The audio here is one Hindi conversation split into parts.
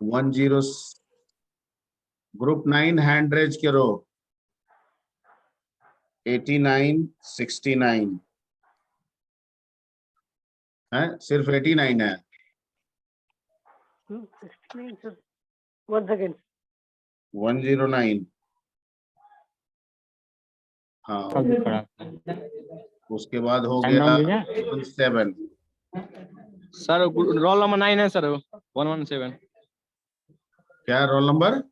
10 ग्रुप 9 हैंड रेज करो। 89 69 है, सिर्फ 89 है। 69 सर, 1 सेकेंड। 109 हाँ, उसके बाद हो गया 7। सर रोल नंबर 9 है सर, 117। क्या रोल नंबर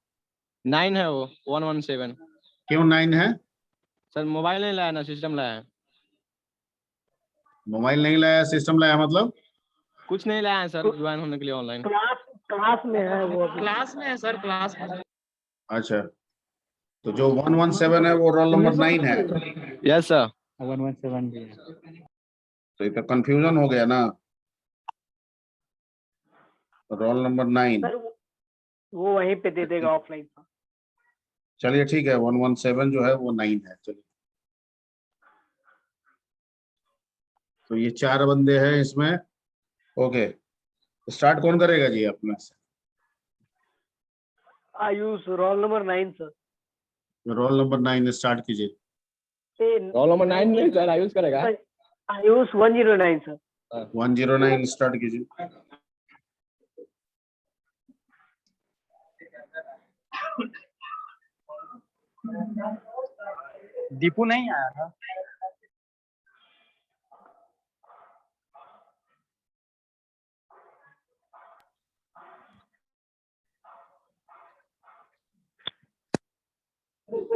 9 है वो, 117। क्यों 9 है? सर मोबाइल नहीं लाया ना, सिस्टम लाया है। मोबाइल नहीं लाया, सिस्टम लाया मतलब? कुछ नहीं लाया है सर, ज्वाइन होने के लिए ऑनलाइन। क्लास में है वो, क्लास में है सर, क्लास में। अच्छा, तो जो 117 है वो रोल नंबर 9 है। यस सर, 117 भी है। तो ये तो कंफ्यूजन हो गया ना। Roll number 9। सर वो वहीं पे दे देगा ऑफलाइन। चलिए ठीक है, 117 जो है वो 9 है। चलिए, तो ये 4 बंदे हैं इसमें। ओके, स्टार्ट कौन करेगा जी अपने से? Ayush roll number 9 sir. Roll number 9 start कीजिए। रोल नंबर 9 नहीं सर, आयुष करेगा। आयुष 109 सर। 109 स्टार्ट कीजिए। दीपू नहीं आया था।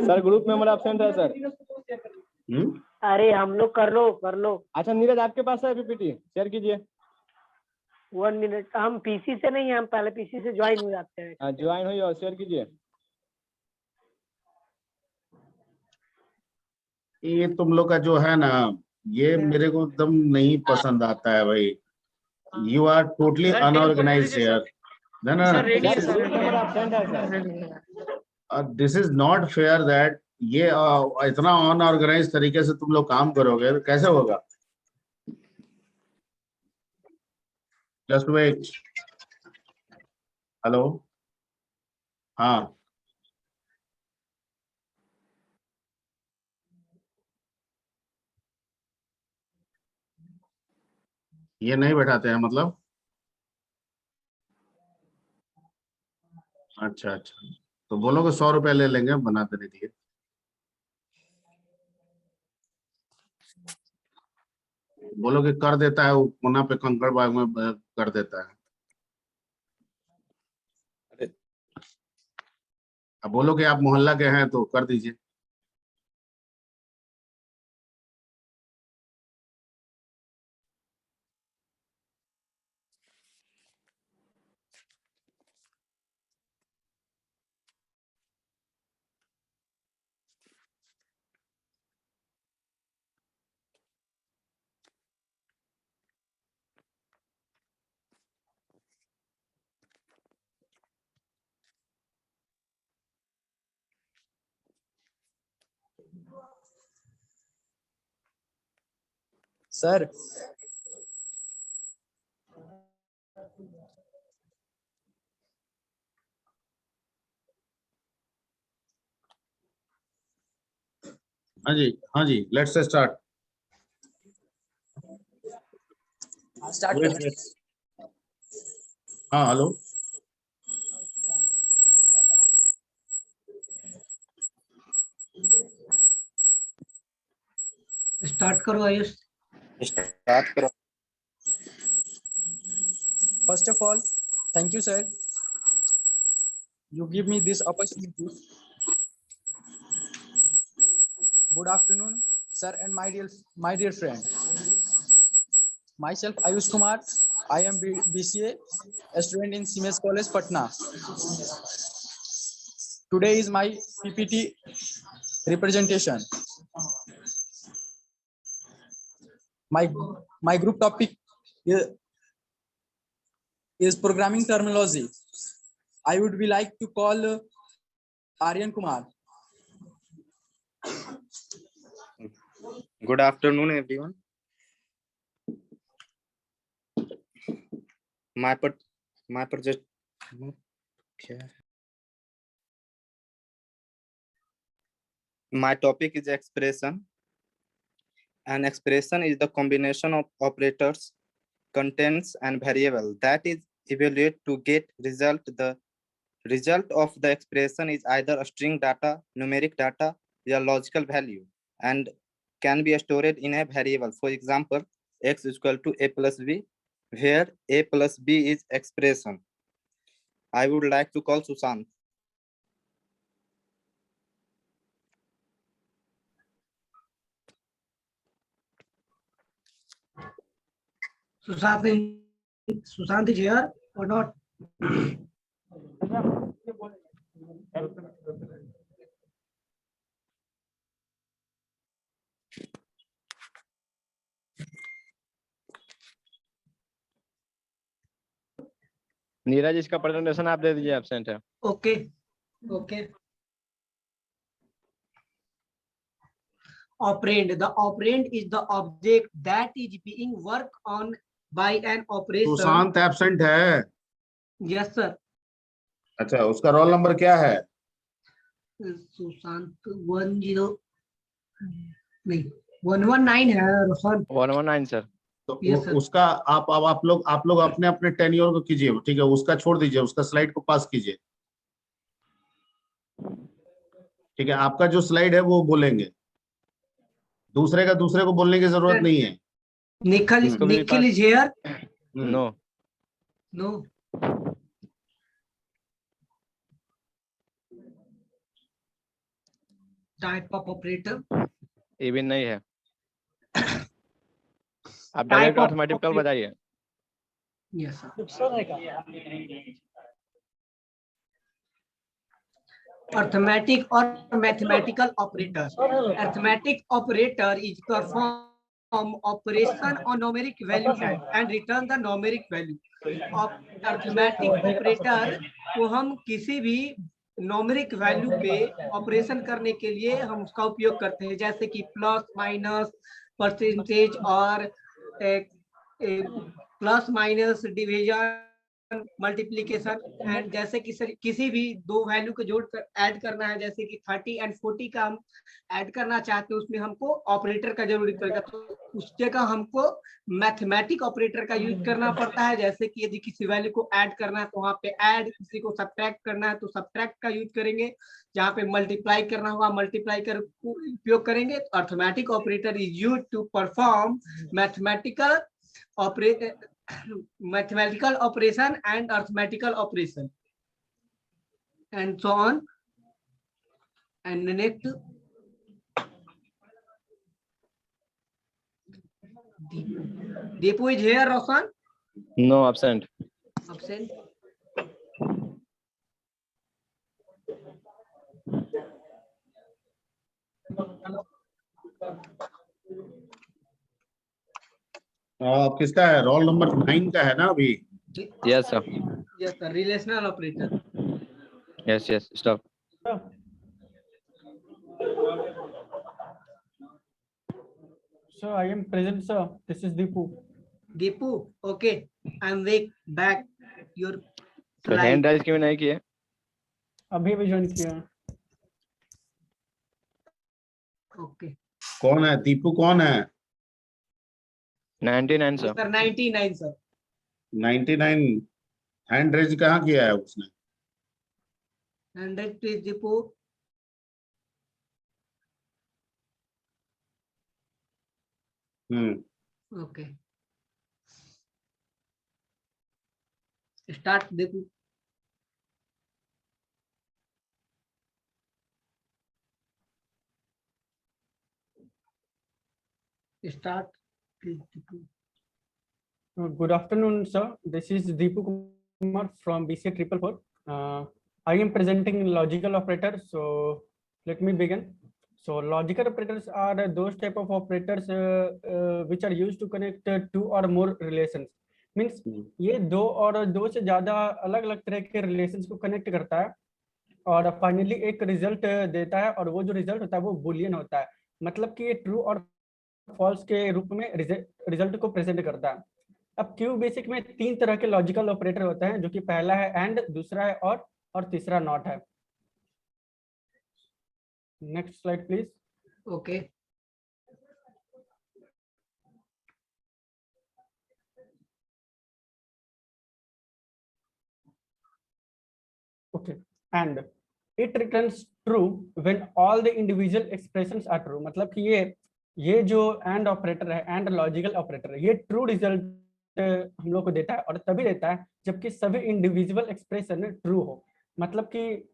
सर ग्रुप मेंबर एब्सेंट है सर। अरे हम लोग कर लो। अच्छा नीरज, आपके पास है पीपीटी, शेयर कीजिए। 1 मिनट, हम पीसी से नहीं, हम पहले पीसी से ज्वाइन हो जाते हैं। हाँ ज्वाइन हुई और शेयर कीजिए। ये तुम लोग का जो है ना, ये मेरे को एकदम नहीं पसंद आता है भाई। You are totally unorganised here. ना this is not fair that ये इतना अनऑर्गेनाइज तरीके से तुम लोग काम करोगे तो कैसे होगा? Just wait. हेलो, हाँ, ये नहीं बैठाते हैं मतलब? अच्छा अच्छा, तो बोलो कि 100 रुपया ले लेंगे बना देने के लिए। बोलो कि कर देता है वो, पुणे पे कंकड़ बाग में कर देता है। अब बोलो कि आप मोहल्ला के हैं तो कर दीजिए। सर हाँ जी, हाँ जी, लेट्स स्टार्ट। स्टार्ट। हाँ हेलो, स्टार्ट करो आयुष। स्टार्ट करो। First of all, thank you, sir. You give me this opportunity. Good afternoon, sir, and my dear friend. Myself, Ayush Kumar. I am BCA, a student in Siemens College, Patna. Today is my PPT representation. My group topic is programming terminology. I would be like to call Aryan Kumar. Good afternoon, everyone. My project My topic is expression. An expression is the combination of operators, contents, and variable that is evaluated to get result. The result of the expression is either a string data, numeric data, or logical value, and can be stored in a variable. For example, x is equal to a plus b, where a plus b is expression. I would like to call Sushant. Sushant is here or not? Neeraj, इसका प्रेजेंटेशन आप दे दीजिए, एब्सेंट है। Okay. Okay. Operand. The operand is the object that is being worked on by an operator. Sushant absent है। Yes, sir. अच्छा, उसका रोल नंबर क्या है? सुशांत 10 नहीं 119 है रोशन। 119 सर। तो Yes, sir. उसका आप लोग अपने अपने टेन्योर को कीजिए, ठीक है, उसका छोड़ दीजिए, उसका स्लाइड को पास कीजिए, ठीक है। आपका जो स्लाइड है वो बोलेंगे, दूसरे को बोलने की जरूरत नहीं है। Nikhil is here? No. No. Type of operator? ये भी नहीं है। आप डायरेक्ट अरिथमेटिकल बताइए। Yes, sir. Arithmetic or mathematical operator. Arithmetic operator is perform operation on numeric value and return the numeric value. Arithmetic operator को हम किसी भी numeric value पे ऑपरेशन करने के लिए हम उसका उपयोग करते हैं, जैसे कि प्लस माइनस परसेंटेज और plus minus division multiplication and जैसे कि किसी भी दो वैल्यू को जोड़ कर ऐड करना है, जैसे कि 30 एंड 40 का हम ऐड करना चाहते हैं, उसमें हमको ऑपरेटर का जरूरत पड़ेगा। तो उस जगह हमको मैथमेटिक ऑपरेटर का यूज करना पड़ता है। जैसे कि यदि किसी वैल्यू को ऐड करना है तो वहां पे ऐड, किसी को सब्ट्रैक्ट करना है तो सब्ट्रैक्ट का यूज करेंगे, जहाँ पे मल्टीप्लाई करना होगा मल्टीप्लाई कर उपयोग करेंगे। तो arithmetic operator is use to perform mathematical operation and arithmetical operation and so on. And next, Deepu is here, Roshan? No, absent. Absent. किसका है? रोल नंबर 9 का है ना अभी? Yes sir. Yes, sir. Relational operator. Yes, stop. So I am present, sir. This is Deepu. Deepu, okay. I'm back your तो हैंड राइज क्यों नहीं किए? अभी भी ज्वाइन किया। Okay. कौन है दीपू? कौन है? 99 sir. Sir 99 sir. 99 hand raise कहाँ किया है उसने? 100 please Deepu. Okay start Deepu. Start. Good afternoon, sir. This is Deepu Kumar from BCA 444. I am presenting logical operators. So let me begin. So logical operators are those type of operators which are used to connect two or more relations. Means ये दो और दो से ज्यादा अलग अलग तरह के रिलेशंस को कनेक्ट करता है और फाइनली एक रिजल्ट देता है, और वो जो रिजल्ट होता है वो बूलियन होता है। मतलब कि ये ट्रू और फॉल्स के रूप में रिजल्ट को प्रेजेंट करता है। अब क्यू बेसिक में तीन तरह के लॉजिकल ऑपरेटर होते हैं, जो कि पहला है एंड, दूसरा है और, और तीसरा नॉट है। Next slide please. Okay Okay, and it returns true when all the individual expressions are true। मतलब कि ये जो एंड ऑपरेटर है, एंड लॉजिकल ऑपरेटर है, ये ट्रू रिजल्ट हम लोग को देता है और तभी देता है जबकि सभी इंडिविजुअल एक्सप्रेशन ट्रू हो। मतलब कि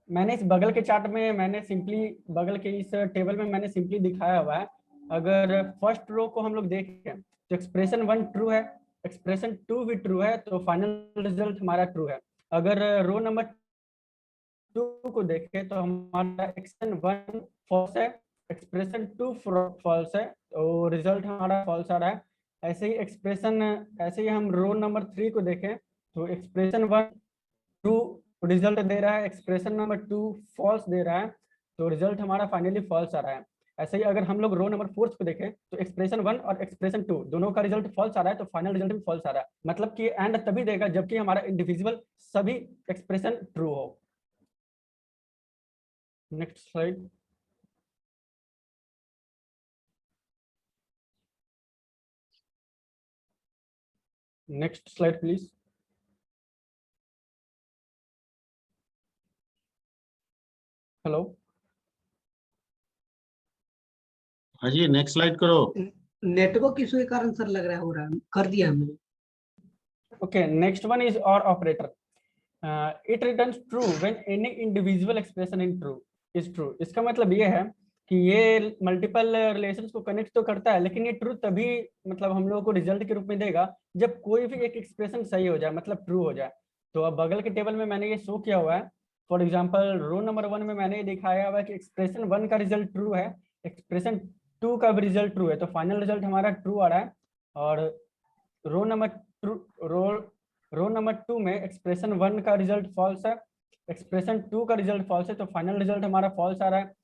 मैंने इस बगल के चार्ट में मैंने सिंपली बगल के इस टेबल में मैंने सिंपली दिखाया हुआ है। अगर फर्स्ट रो को हम लोग देखें तो एक्सप्रेशन 1 ट्रू है, एक्सप्रेशन 2 भी ट्रू है, तो फाइनल रिजल्ट हमारा ट्रू है। अगर रो नंबर 2 को देखें तो हमारा एक्सप्रेशन 1 फॉल्स है, एक्सप्रेशन 2 फॉल्स है, तो रिजल्ट हमारा फॉल्स आ रहा है। ऐसे ही हम रो नंबर 3 को देखें तो एक्सप्रेशन 1 ट्रू रिजल्ट दे रहा है, एक्सप्रेशन नंबर 2 फॉल्स दे रहा है, तो रिजल्ट हमारा फाइनली फॉल्स आ रहा है। ऐसे ही अगर हम लोग रो नंबर 4 को देखें तो एक्सप्रेशन 1 और एक्सप्रेशन 2 दोनों का रिजल्ट फॉल्स आ रहा है, तो फाइनल रिजल्ट भी फॉल्स आ रहा है। मतलब कि एंड तभी देगा जबकि हमारा इंडिविजुअल सभी एक्सप्रेशन ट्रू हो। Next slide. Next slide please. Hello, हाँ जी, नेक्स्ट स्लाइड करो। नेटवर्क इशू के कारण सर लग रहा है हो रहा है, कर दिया हमने। okay, next one is or operator. It returns true when any individual expression in true is true। इसका मतलब ये है कि ये मल्टीपल रिलेशंस को कनेक्ट तो करता है, लेकिन ये ट्रू तभी मतलब हम लोगों को रिजल्ट के रूप में देगा जब कोई भी एक एक्सप्रेशन सही हो जाए, मतलब ट्रू हो जाए। तो अब बगल के टेबल में मैंने ये शो किया हुआ है। फॉर एग्जाम्पल रो नंबर 1 में मैंने ये दिखाया हुआ है कि एक्सप्रेशन 1 का रिजल्ट ट्रू है, एक्सप्रेशन 2 का भी रिजल्ट ट्रू है, तो फाइनल रिजल्ट हमारा ट्रू आ रहा है। और रो नंबर 2 में एक्सप्रेशन 1 का रिजल्ट फॉल्स है, एक्सप्रेशन 2 का रिजल्ट फॉल्स है, तो फाइनल रिजल्ट हमारा फॉल्स आ रहा है।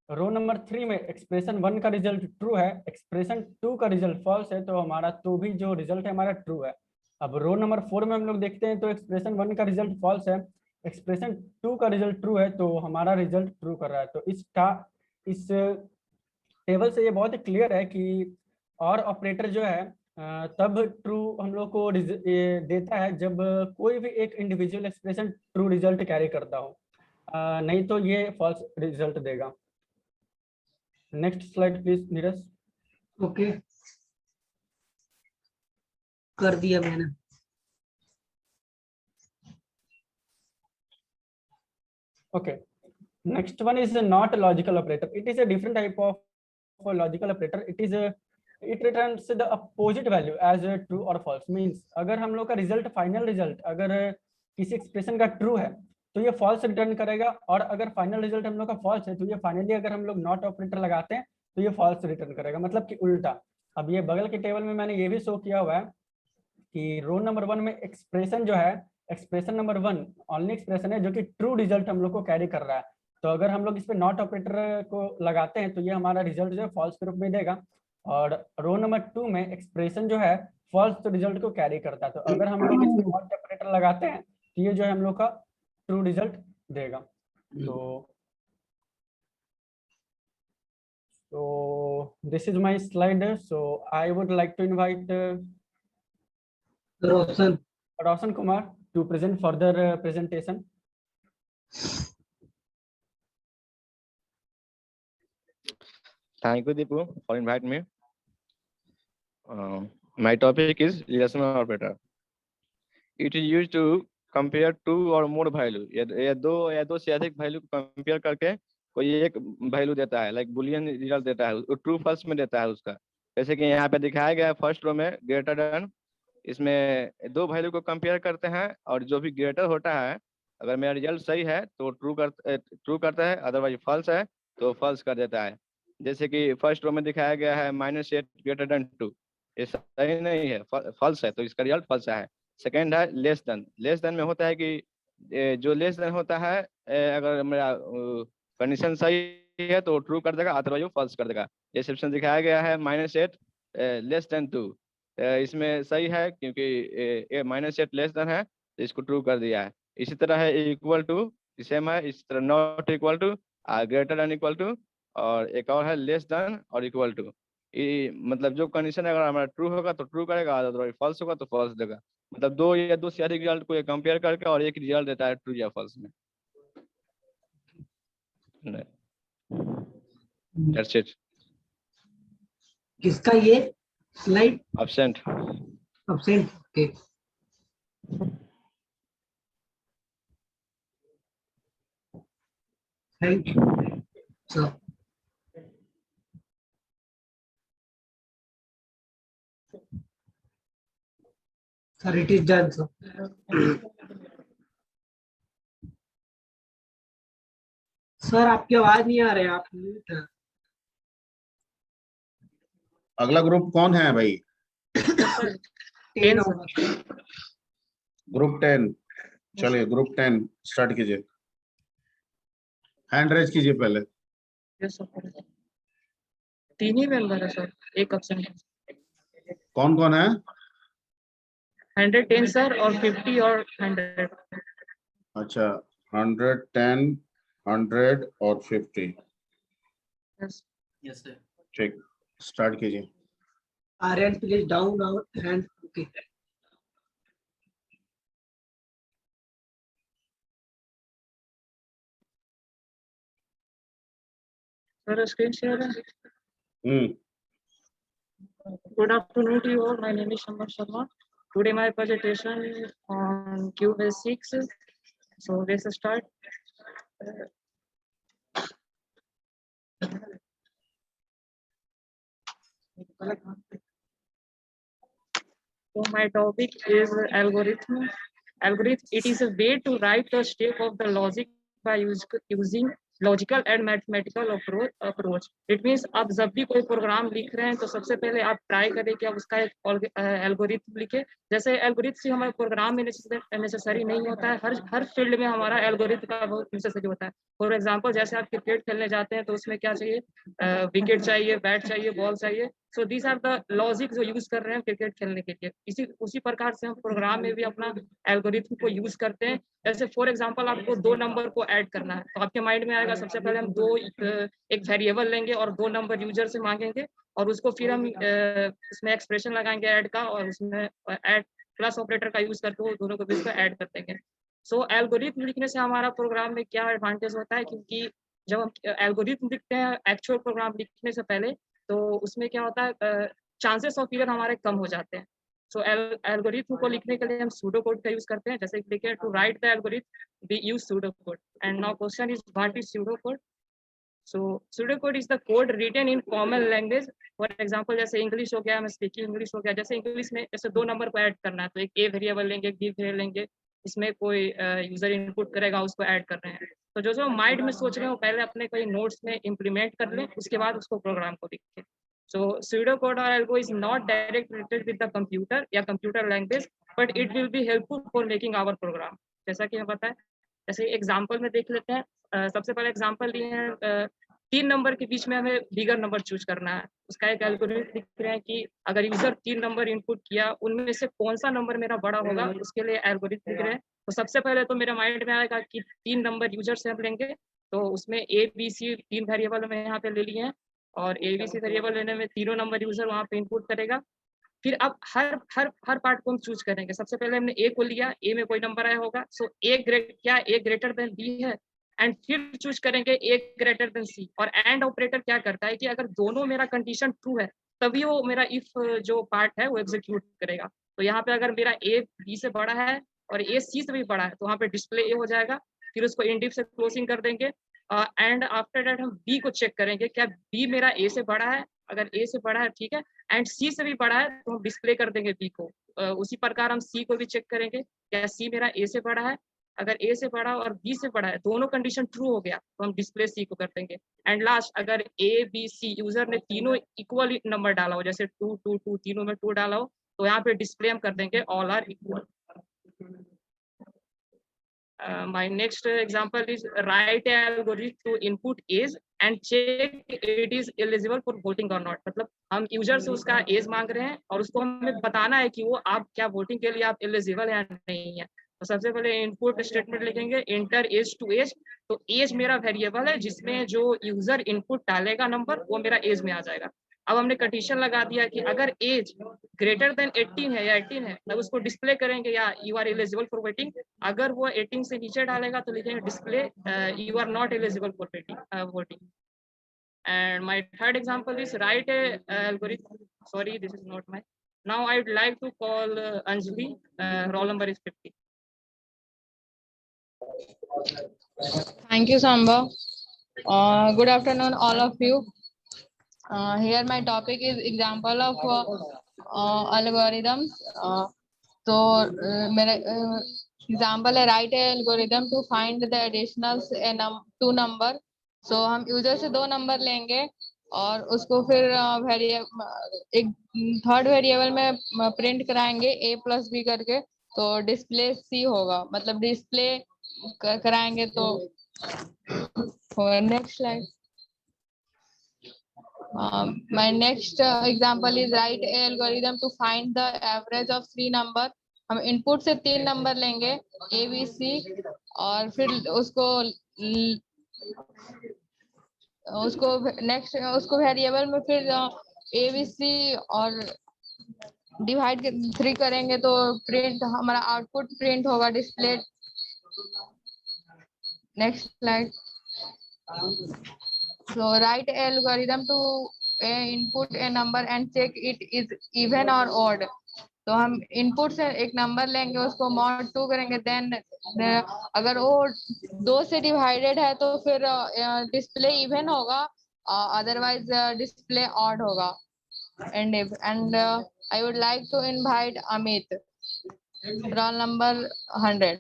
रो नंबर 3 में एक्सप्रेशन 1 का रिजल्ट ट्रू है, एक्सप्रेशन 2 का रिजल्ट फॉल्स है, तो हमारा तो भी जो रिजल्ट है हमारा ट्रू है। अब रो नंबर 4 में हम लोग देखते हैं तो एक्सप्रेशन 1 का रिजल्ट फॉल्स है, एक्सप्रेशन 2 का रिजल्ट ट्रू है, तो हमारा रिजल्ट ट्रू कर रहा है। तो इस टेबल से ये बहुत क्लियर है कि और ऑपरेटर जो है तब ट्रू हम लोग को ये देता है जब कोई भी एक individual expression true result carry करता हो, नहीं तो ये फॉल्स रिजल्ट देगा। Next slide please Neeraj. Okay कर दिया मैंने। Okay, next one is not a logical operator। It is a different type of a logical operator। It returns the opposite value as a true or false। Means अगर हम लोग का रिजल्ट फाइनल रिजल्ट अगर किसी एक्सप्रेशन का ट्रू है तो ये फॉल्स रिटर्न करेगा, और अगर फाइनल रिजल्ट हम लोग का फॉल्स है तो ये फाइनली अगर हम लोग नॉट ऑपरेटर लगाते हैं तो ये फॉल्स रिटर्न करेगा, मतलब कि उल्टा। अब ये बगल के टेबल में मैंने ये भी शो किया हुआ है कि रो नंबर 1 में एक्सप्रेशन जो है, एक्सप्रेशन नंबर 1 ओनली एक्सप्रेशन है जो कि ट्रू रिजल्ट हम लोग को कैरी कर रहा है। तो अगर हम लोग इस पे नॉट ऑपरेटर को लगाते हैं तो ये हमारा रिजल्ट जो है फॉल्स के रूप में देगा, और रो नंबर 2 में एक्सप्रेशन जो है फॉल्स रिजल्ट को कैरी करता है। तो अगर हम लोग इसमें नॉट ऑपरेटर लगाते हैं तो ये जो है हम लोग का ट्रू रिजल्ट देगा। तो this is my slide. So I would like to invite Roshan Kumar to present further presentation। Thank you, Deepu, for inviting me. My topic is relational operator. It is used to compare two or more value। या दो से अधिक वैल्यू को कंपेयर करके कोई एक वैल्यू देता है, लाइक बुलियन रिजल्ट देता है, वो ट्रू फॉल्स में देता है उसका। जैसे कि यहाँ पे दिखाया गया है फर्स्ट रो में ग्रेटर देन, इसमें दो वैल्यू को कंपेयर करते हैं और जो भी ग्रेटर होता है, अगर मेरा रिजल्ट सही है तो ट्रू करता है, अदरवाइज फॉल्स है तो फॉल्स कर देता है। जैसे कि फर्स्ट रो में दिखाया गया है -8 ग्रेटर देन 2, ये सही नहीं है, फॉल्स है, तो इसका रिजल्ट फॉल्स है। सेकेंड है लेस देन में होता है कि जो लेस देन होता है, अगर मेरा कंडीशन सही है तो ट्रू कर देगा, अदरवाइज वो फॉल्स कर देगा। जैसे ऑप्शन दिखाया गया है -8 लेस देन 2, इसमें सही है क्योंकि -8 लेस देन है तो इसको ट्रू कर दिया है। इसी तरह है इक्वल टू, सेम है इस तरह, not equal to, greater than equal to, और एक और है लेस देन और इक्वल टू। ये मतलब जो कंडीशन अगर हमारा ट्रू होगा तो ट्रू करेगा, अगर फॉल्स होगा तो फॉल्स देगा। मतलब दो या दो से अधिक रिजल्ट को कंपेयर करके और एक रिजल्ट देता है ट्रू या फॉल्स में। That's it. किसका ये slide? Absent. Absent. Okay, thank you sir. Sir it is done sir. Sir आपकी आवाज नहीं आ रही, आप म्यूट है। अगला ग्रुप कौन है भाई? 10 होगा। ग्रुप 10। चलिए ग्रुप 10 स्टार्ट कीजिए। हैंड रेज कीजिए पहले। तीन ही मेंबर है सर, एक ऑप्शन है। कौन कौन है? 110 सर, और 50 और 100। अच्छा, 110, 100 और 50। Yes, sir. ठीक, स्टार्ट कीजिए। Aryan please down our hand. Okay, sir screen share है। Hmm, Good afternoon to you all. My name is Shamar Sharma. Today my presentation on QBasics. So let's start. So my topic is algorithm. Algorithm, it is a way to write the step of the logic by using logical and mathematical approach. It means आप जब भी कोई प्रोग्राम लिख रहे हैं तो सबसे पहले आप ट्राई करें कि आप उसका एक एल्गोरिथम लिखे। जैसे एल्गोरिथम से हमारे प्रोग्राम में नेसेसरी नहीं होता है, हर फील्ड में हमारा एल्गोरिथम का बहुत नेसेसरी होता है। फॉर एग्जांपल जैसे आप क्रिकेट खेलने जाते हैं तो उसमें क्या चाहिए, विकेट चाहिए, बैट चाहिए, बॉल चाहिए। So these are the logic जो यूज कर रहे हैं क्रिकेट खेलने के लिए। उसी प्रकार से हम प्रोग्राम में भी अपना एल्गोरिथम को यूज करते हैं। जैसे फॉर एग्जांपल आपको दो नंबर को ऐड करना है तो आपके माइंड में आएगा सबसे पहले हम एक वेरिएबल लेंगे और 2 नंबर यूजर से मांगेंगे और उसको फिर हम उसमें एक्सप्रेशन लगाएंगे ऐड का, और उसमें ऐड प्लस ऑपरेटर का यूज करके वो दोनों को बीच में ऐड कर देंगे। सो एल्गोरिथम लिखने से हमारा प्रोग्राम में क्या एडवांटेज होता है, क्योंकि जब हम एल्गोरिथम लिखते हैं एक्चुअल प्रोग्राम लिखने से पहले, तो उसमें क्या होता है, चांसेस ऑफ एरर हमारे कम हो जाते हैं। सो एल्गोरिथम को लिखने के लिए हम सूडो कोड का यूज करते हैं। जैसे लिखे to write the algorithm we use pseudo code. And now question is what is pseudo code. So pseudo code is the code written in common language. For example जैसे इंग्लिश हो गया, मैं स्पीकिंग इंग्लिश हो गया। जैसे इंग्लिश में जैसे 2 नंबर को ऐड करना है तो एक ए वेरिएबल लेंगे, एक बी वेरिएबल लेंगे, इसमें कोई यूजर इनपुट करेगा, उसको ऐड कर रहे हैं। तो जो माइंड में सोच रहे हो पहले अपने कोई नोट्स में इम्प्लीमेंट कर लें, उसके बाद उसको प्रोग्राम को लिखें। So pseudocode or algo is not directly related with the computer या computer language, but it will be helpful for making our program। जैसा कि हमें पता है, जैसे एग्जांपल में देख लेते हैं। सबसे पहले एग्जांपल लिए हैं 3 नंबर के बीच में हमें बिगर नंबर चूज करना है। उसका एक एल्गोरिथम लिख रहे हैं कि अगर यूजर 3 नंबर इनपुट किया, उनमें से कौन सा नंबर मेरा बड़ा होगा, उसके लिए एल्गोरिथम लिख रहे हैं। तो सबसे पहले तो मेरे माइंड में आएगा कि 3 नंबर यूजर से हम लेंगे, तो उसमें ए बी सी 3 वेरिएबल में यहाँ पे ले लिए हैं, और एबीसी वेरिएबल लेने में तीनों नंबर यूजर वहाँ पे इनपुट करेगा। फिर अब हर पार्ट को हम चूज करेंगे। सबसे पहले हमने ए को लिया, ए में कोई नंबर आया होगा, सो ए ग्रेटर देन बी है, एंड फिर चूज करेंगे ए ग्रेटर देन सी। और एंड ऑपरेटर क्या करता है कि अगर दोनों मेरा कंडीशन ट्रू है तभी वो मेरा इफ जो पार्ट है वो एग्जीक्यूट करेगा। तो यहाँ पे अगर मेरा ए बी से बड़ा है और ए सी से भी बड़ा है तो वहाँ पे डिस्प्ले ए हो जाएगा। फिर उसको इंडिफ से क्लोजिंग कर देंगे, एंड आफ्टर दैट हम बी को चेक करेंगे क्या बी मेरा ए से बड़ा है। अगर ए से बड़ा है ठीक है, एंड सी से भी बड़ा है तो हम डिस्प्ले कर देंगे बी को। उसी प्रकार हम सी को भी चेक करेंगे क्या सी मेरा ए से बड़ा है। अगर ए से बड़ा और बी से बड़ा है, दोनों कंडीशन ट्रू हो गया तो हम डिस्प्ले सी को कर देंगे। एंड लास्ट, अगर ए बी सी यूजर ने तीनों इक्वल नंबर डाला हो, जैसे 2 2 2 तीनों में 2 डाला हो, तो यहाँ पे डिस्प्ले हम कर देंगे all are equal. My next example is write an algorithm to input age and check it is eligible for voting or not। मतलब हम यूजर से उसका एज मांग रहे हैं और उसको हमें बताना है कि वो आप क्या वोटिंग के लिए आप एलिजिबल है या नहीं है। तो सबसे पहले इनपुट स्टेटमेंट लिखेंगे इंटर एज टू एज। तो एज मेरा वेरिएबल है जिसमें जो यूजर इनपुट डालेगा नंबर वो मेरा एज में आ जाएगा। अब हमने कंडीशन लगा दिया कि अगर एज ग्रेटर देन 18 है या 18 है तब उसको डिस्प्ले करेंगे या you are eligible for voting. अगर वो 18 से नीचे डालेगा तो लिखेंगे display you are not eligible for voting. And my third example is write a algorithm. Sorry, this is not my. Now I would like to call Anjali. Roll number is 50. Thank you, Samba. Good afternoon, all of you. Here my topic is example of algorithms. So मेरा example है write a algorithm to find the additionals two number. So हम यूजर से 2 नंबर लेंगे और उसको फिर एक थर्ड वेरिएबल में प्रिंट कराएंगे a प्लस b करके। तो डिस्प्ले c होगा, मतलब डिस्प्ले कराएंगे। तो next slide. My next example is write a algorithm to find the average of 3 number. हम इनपुट से 3 नंबर लेंगे a b c और फिर उसको वेरिएबल में फिर a b c और डिवाइड 3 करेंगे तो प्रिंट हमारा आउटपुट प्रिंट होगा display. Next slide. So write a algorithm to input a number and check it is even or odd. तो हम इनपुट से एक नंबर लेंगे उसको mod 2 करेंगे, देन अगर वो 2 से डिवाइडेड है तो फिर डिस्प्ले इवन होगा, अदरवाइज डिस्प्ले ऑड होगा। And I would like to invite Amit, roll number 100.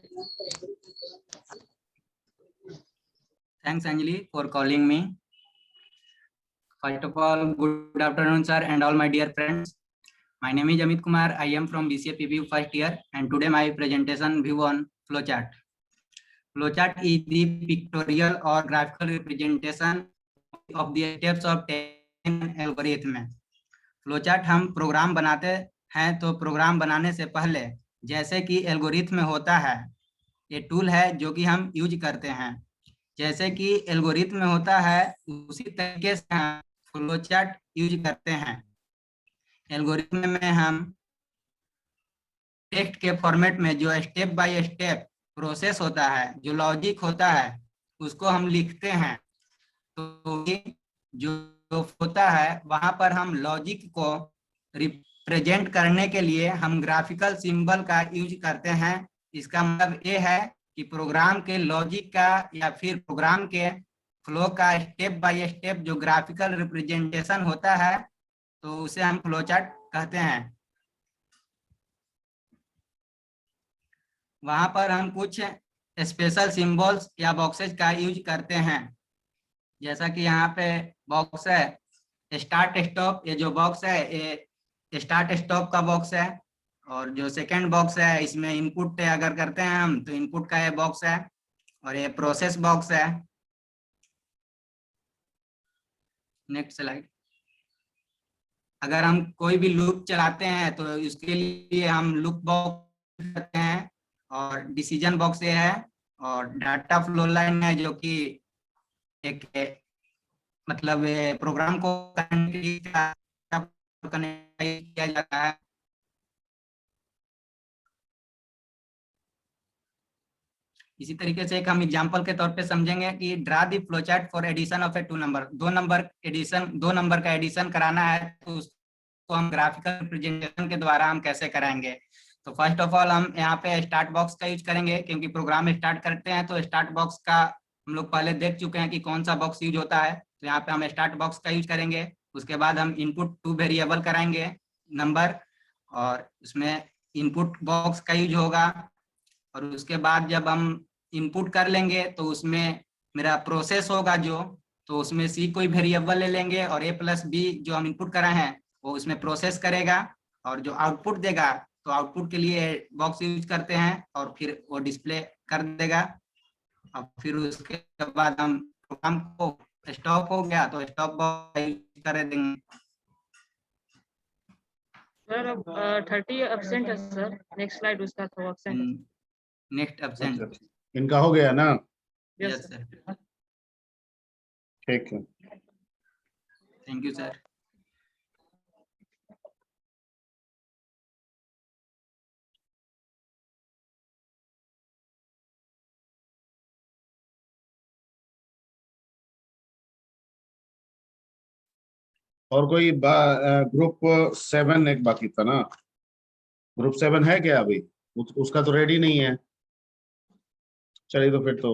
Thanks, Anjali, for calling me. First of all, good afternoon, sir, and all my dear friends. My name is Amit Kumar. I am from BCA PPU first year, and today my presentation view on flowchart. Flowchart is the pictorial or graphical representation of the steps of an algorithm. Flowchart हम प्रोग्राम बनाते हैं, तो प्रोग्राम बनाने से पहले जैसे कि एल्गोरिथम होता है, ये टूल है जो कि हम यूज करते हैं। जैसे कि एल्गोरिथम होता है उसी तरीके से हम फ्लोचार्ट यूज करते हैं। एल्गोरिथम में हम टेक्स्ट के फॉर्मेट में जो स्टेप बाय स्टेप प्रोसेस होता है, जो लॉजिक होता है, उसको हम लिखते हैं। तो जो होता है वहां पर हम लॉजिक को रिप्रेजेंट करने के लिए हम ग्राफिकल सिंबल का यूज करते हैं। इसका मतलब ये है कि प्रोग्राम के लॉजिक का या फिर प्रोग्राम के फ्लो का स्टेप बाय स्टेप जो ग्राफिकल रिप्रेजेंटेशन होता है तो उसे हम फ्लोचार्ट कहते हैं। वहां पर हम कुछ स्पेशल सिंबल्स या बॉक्सेस का यूज करते हैं। जैसा कि यहाँ पे बॉक्स है स्टार्ट स्टॉप, ये जो बॉक्स है ये स्टार्ट स्टॉप का बॉक्स है। और जो सेकंड बॉक्स है इसमें इनपुट अगर करते हैं हम तो इनपुट का ये बॉक्स है, और ये प्रोसेस बॉक्स है। Next slide. अगर हम कोई भी लूप चलाते हैं तो इसके लिए हम लूप बॉक्स करते हैं, और डिसीजन बॉक्स ये है, और डाटा फ्लो लाइन है जो कि एक मतलब प्रोग्राम को कनेक्ट किया जाता है। इसी तरीके से एक हम एग्जांपल के तौर पे समझेंगे कि draw the flowchart for addition of a 2 नंबर। 2 नंबर का एडिशन कराना है तो उसको हम ग्राफिकल रिप्रेजेंटेशन के द्वारा हम कैसे कराएंगे। तो फर्स्ट ऑफ ऑल हम यहाँ पे स्टार्ट बॉक्स का यूज करेंगे, क्योंकि प्रोग्राम स्टार्ट करते हैं तो स्टार्ट बॉक्स का हम लोग पहले देख चुके हैं कि कौन सा बॉक्स यूज होता है। तो यहाँ पे हम स्टार्ट बॉक्स का यूज करेंगे। उसके बाद हम इनपुट 2 वेरिएबल कराएंगे नंबर, और उसमें इनपुट बॉक्स का यूज होगा। और उसके बाद जब हम इनपुट कर लेंगे तो उसमें मेरा प्रोसेस होगा तो उसमें सी कोई वेरिएबल ले लेंगे, और a प्लस बी जो हम इनपुट करा है वो उसमें प्रोसेस करेगा, और जो आउटपुट देगा तो आउटपुट के लिए बॉक्स यूज करते हैं, और फिर वो डिस्प्ले कर देगा। और फिर उसके बाद हम प्रोग्राम को स्टॉप हो गया तो स्टॉप बॉक्स यूज कर देंगे। सर 30 एब्सेंट है सर। नेक्स्ट स्लाइड उसका तो एब्सेंट है। Next option. अच्छा, इनका हो गया ना? Yes, yes sir. सर, ठीक है। Thank you sir. और कोई ग्रुप 7 एक बाकी था ना? ग्रुप 7 है क्या अभी? उसका तो रेडी नहीं है। चलिए तो फिर तो